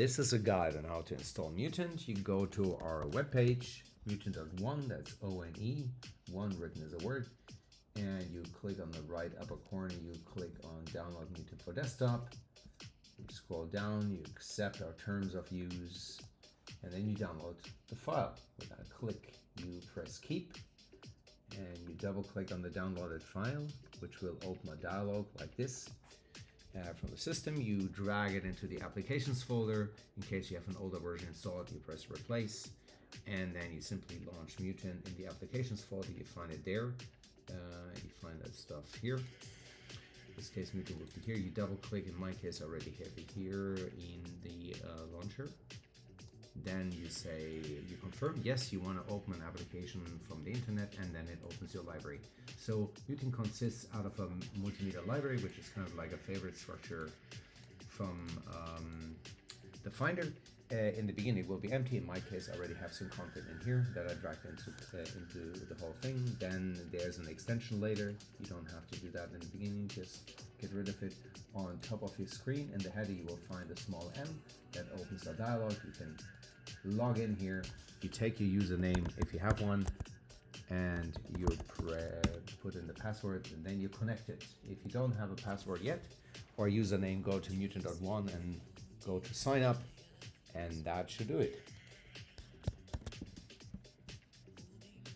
This is a guide on how to install Mutant. You go to our webpage, mutant.one, that's O-N-E, one written as a word, and you click on the right upper corner, you click on download Mutant for desktop, you scroll down, you accept our terms of use, and then you download the file. With that click, you press keep, and you double click on the downloaded file, which will open a dialog like this. From the system, you drag it into the applications folder. In case you have an older version installed, you press replace, and then you simply launch Mutant in the applications folder. You find it there. You find that stuff here. In this case, Mutant would be here. You double click. In my case, I already have it here in the launcher. Then you say, you confirm, yes, you want to open an application from the internet, and then it opens your library. So Mutant consists out of a multimedia library, which is kind of like a favorite structure from the Finder. In the beginning, it will be empty. In my case, I already have some content in here that I dragged into the whole thing. Then there's an extension later. You don't have to do that in the beginning. Just get rid of it. On top of your screen, in the header, you will find a small M that opens a dialog. You can log in here. You take your username if you have one, and you put in the password, and then you connect it. If you don't have a password yet or username, go to mutant.one and go to sign up, and that should do it.